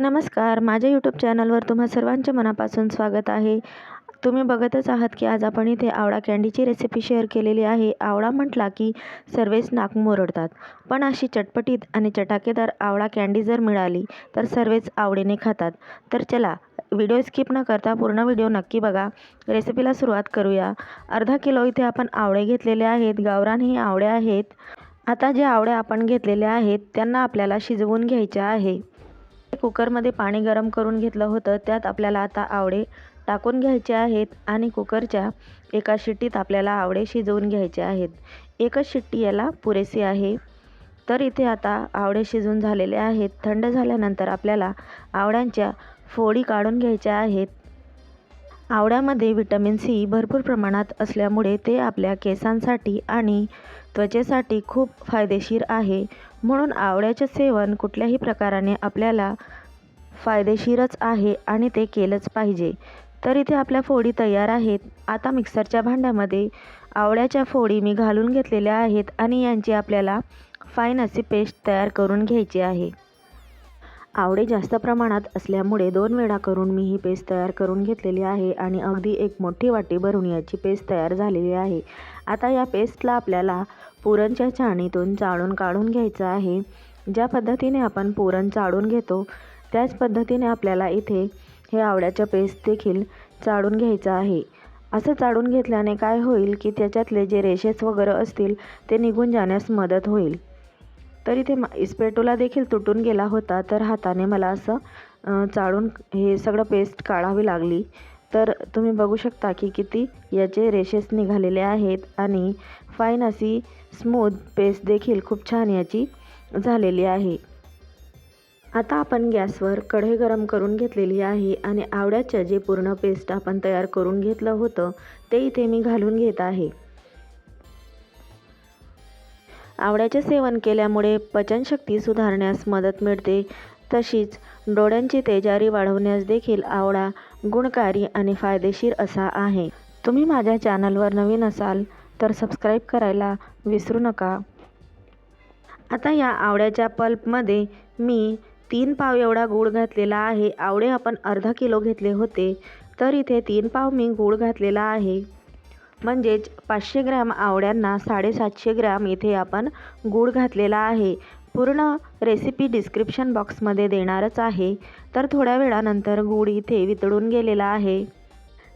नमस्कार, माझ्या यूट्यूब चॅनलवर तुम्हा सर्वांचे मनापासून स्वागत आहे. तुम्ही बघतच आहात की आज आपण इथे आवळा कँडीची रेसिपी शेअर केलेली आहे. आवळा म्हटला की सर्वच नाक मुरडतात, पण अशी चटपटीत आणि चटाकेदार आवळा कँडी जर मिळाली तर सर्वच आवडीने खातात. तर चला, व्हिडिओ स्किप न करता पूर्ण व्हिडिओ नक्की बघा. रेसिपीला सुरुवात करूया. अर्धा किलो इथे आपण आवळे घेतलेले आहेत. गावरान ही आवळे आहेत. आता जे आवळे आपण घेतलेले आहेत त्यांना आपल्याला शिजवून घ्यायचे आहे. कुकरमध्ये पाणी गरम करून घेतलं होतं, त्यात आपल्याला आता आवळे टाकून घ्यायचे आहेत आणि कुकरच्या एका शिट्टीत आपल्याला आवळे शिजवून घ्यायचे आहेत. एकच शिट्टी याला पुरेशी आहे. तर इथे आता आवळे शिजून झालेले आहेत. थंड झाल्यानंतर आपल्याला आवळ्यांच्या फोडी काढून घ्यायच्या आहेत. आवळ्यामध्ये व्हिटॅमिन सी भरपूर प्रमाणात असल्यामुळे ते आपल्या केसांसाठी आणि त्वचेसाठी खूप फायदेशीर आहे. म्हणून आवळ्याचे सेवन कुठल्याही प्रकाराने आपल्याला फायदेशीरच आहे आणि ते केलंच पाहिजे. तर इथे आपल्या फोडी तयार आहेत. आता मिक्सरच्या भांड्यामध्ये आवळ्याच्या फोडी मी घालून घेतलेल्या आहेत आणि यांची आपल्याला फाईन अशी पेस्ट तयार करून घ्यायची आहे. आवळे जास्त प्रमाणात असल्यामुळे 2 वेळा करून मी ही पेस्ट तयार करून घेतलेली आहे आणि अगदी एक मोठी वाटी भरून याची पेस्ट तयार झालेली आहे. आता या पेस्टला आपल्याला पुरणच्या चाळणीतून चाळून काढून घ्यायचं आहे. ज्या पद्धतीने आपण पुरण चाळून घेतो त्याच पद्धतीने आपल्याला इथे हे आवळ्याचं पेस्ट देखील चाळून घ्यायचं आहे. असं चाळून घेतल्याने काय होईल की त्याच्यातले जे रेषेस वगैरे असतील ते निघून जाण्यास मदत होईल. तर इथे इस्पेटोला देखील तुटून गेला होता, तर हाताने मला असं चाळून हे सगळं पेस्ट काढावी लागली. तर तुम्ही बघू शकता की किती याचे रेषेस निघालेले आहेत आणि फाईन अशी स्मूथ पेस्ट देखील खूप छान याची झालेली आहे. आता आपण गॅसवर कढई गरम करून घेतलेली आहे आणि आवळ्याचं जे पूर्ण पेस्ट आपण तयार करून घेतलं होतं ते इथे मी घालून घेत आहे. आवळ्याचे सेवन केल्यामुळे पचनशक्ती सुधारण्यास मदत मिळते. तशीच डोळ्यांची तेजारी वाढवण्यास देखील आवळा गुणकारी आणि फायदेशीर असा आहे. तुम्ही माझ्या चॅनलवर नवीन असाल तर सबस्क्राईब करायला विसरू नका. आता या आवळ्याच्या पल्पमध्ये मी 3 पाव एवढा गूळ घातलेला आहे. आवळे आपण अर्धा किलो घेतले होते, तर इथे 3 पाव मी गूळ घातलेला आहे. म्हणजेच 500 ग्रॅम आवळ्यांना 750 ग्रॅम इथे आपण गूळ घातलेला आहे. पूर्ण रेसिपी डिस्क्रिप्शन बॉक्समध्ये देणारच आहे. तर थोड्या वेळानंतर गूळ इथे वितळून गेलेला आहे.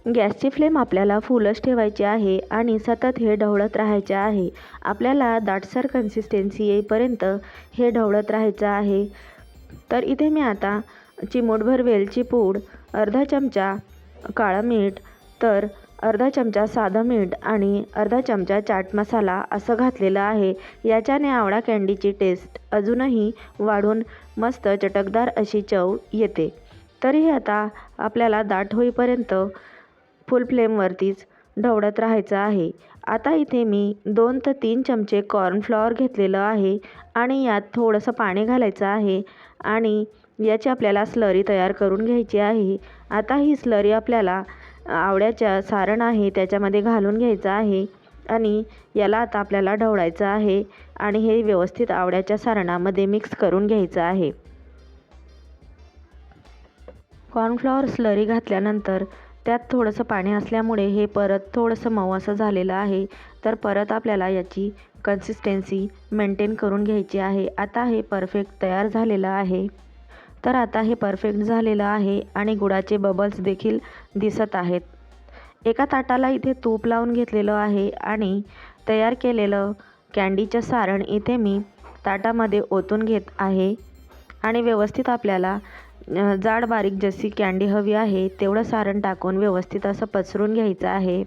गॅसची फ्लेम आपल्याला फुलच ठेवायची आहे आणि सतत हे ढवळत राहायचे आहे. आपल्याला दाटसर कन्सिस्टन्सी येईपर्यंत हे ढवळत राहायचं आहे. तर इथे मी आता चिमूटभर वेलची पूड, अर्धा चमचा काळं मीठ, तर अर्धा चमचा साधं मीठ आणि अर्धा चमचा चाट मसाला असं घातलेलं आहे. याच्याने आवळा कँडीची टेस्ट अजूनही वाढून मस्त चटकदार अशी चव येते. तरीही आता आपल्याला दाट होईपर्यंत फुल फ्लेमवरतीच ढवळत राहायचं आहे. आता इथे मी 2 ते 3 चमचे कॉर्नफ्लॉवर घेतलेलं आहे आणि यात थोडंसं पाणी घालायचं आहे आणि याची आपल्याला स्लरी तयार करून घ्यायची आहे. आता ही स्लरी आपल्याला आवळ्याच्या सारण आहे त्याच्यामध्ये घालून घ्यायचं आहे आणि याला आता आपल्याला ढवळायचं आहे आणि हे व्यवस्थित आवळ्याच्या सारणामध्ये मिक्स करून घ्यायचं आहे. कॉर्नफ्लॉवर स्लरी घातल्यानंतर त्यात थोडंसं पाणी असल्यामुळे हे परत थोडंसं मऊ असं झालेलं आहे. तर परत आपल्याला याची कन्सिस्टन्सी मेंटेन करून घ्यायची आहे. आता हे परफेक्ट तयार झालेलं आहे. तर आता हे परफेक्ट झालेलं आहे आणि गुळाचे बबल्स देखील दिसत आहेत. एका ताटाला इथे तूप लावून घेतलेलं आहे आणि तयार केलेलं कँडीचं सारण इथे मी ताटामध्ये ओतून घेत आहे आणि व्यवस्थित आपल्याला जाड बारीक जशी कँडी हवी आहे तेवढं सारण टाकून व्यवस्थित असं पसरून घ्यायचं आहे.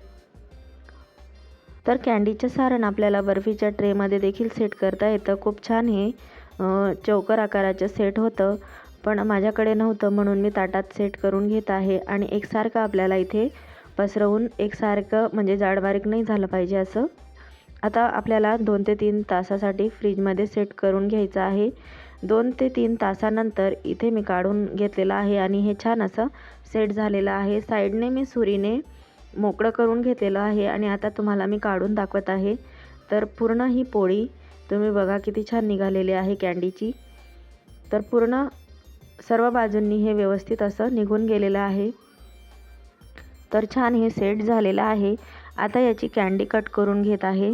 तर कँडीचं सारण आपल्याला बर्फीच्या ट्रेमध्ये देखील सेट करता येतं. खूप छान हे चौकर आकाराचं सेट होतं, पण माझ्याकडे नव्हतं म्हणून मी ताटात सेट करून घेत आहे आणि एकसारखं आपल्याला इथे पसरवून एकसारखं म्हणजे जाड बारीक नाही झालं पाहिजे असं. आता आपल्याला 2 ते 3 तासासाठी फ्रीजमध्ये सेट करून घ्यायचं आहे. 2 ते 3 तासानंतर इथे मी काढून घेतलेलं आहे आणि हे छान असं सेट झालेलं आहे. साईडने मी सुरीने मोकळं करून घेतलेलं आहे आणि आता तुम्हाला मी काढून दाखवत आहे. तर पूर्ण ही पोळी तुम्ही बघा किती छान निघालेली आहे कँडीची. तर पूर्ण सर्व बाजूंनी हे व्यवस्थित असं निघून गेलेलं आहे। तर छान हे सेट झालेलं आहे। आता याची कँडी कट करून घेत आहे।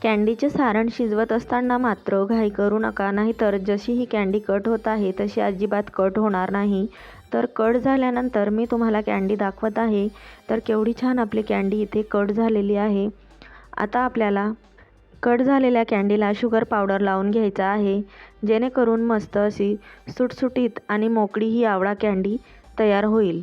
कँडीचे सारण शिजवत असताना मात्र घाई करू नका, नाहीतर जशी ही कँडी कट होत आहे तशी अजिबात कट होणार नाही। तर कट झाल्यानंतर मी तुम्हाला कँडी दाखवत आहे। तर केवढी छान आपली कँडी इथे कट झालेली आहे। आता आपल्याला कट झालेल्या कँडीला शुगर पावडर लावून घ्यायचा आहे, जेणेकरून मस्त अशी सुटसुटीत आणि मोकळी ही आवळा कँडी तयार होईल।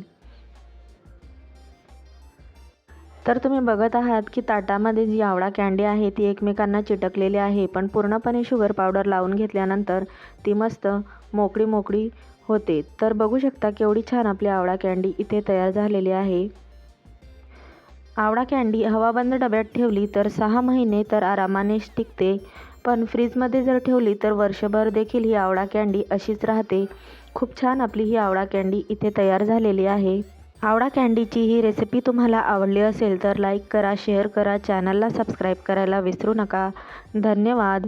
तर तुम्ही बघत आहात की ताटामध्ये जी आवळा कँडी आहे ती एकमेकांना चिटकलेली आहे, पण पूर्णपणे शुगर पावडर लावून घेतल्यानंतर ती मस्त मोकळी मोकळी होते। तर बघू शकता केवढी छान आपली आवळा कँडी इथे तयार झालेली आहे। आवळा कँडी हवाबंद डब्यात ठेवली तर 6 महिने तर आरामाने टिकते, पण फ्रीजमध्ये जर ठेवली तर वर्षभर देखील ही आवळा कँडी अशीच राहते। खूप छान आपली ही आवळा कँडी इथे तयार झालेली आहे। आवळा कँडीची ही रेसिपी तुम्हाला आवडली असेल तर लाईक करा, शेअर करा, चॅनलला सबस्क्राईब करायला विसरू नका। धन्यवाद।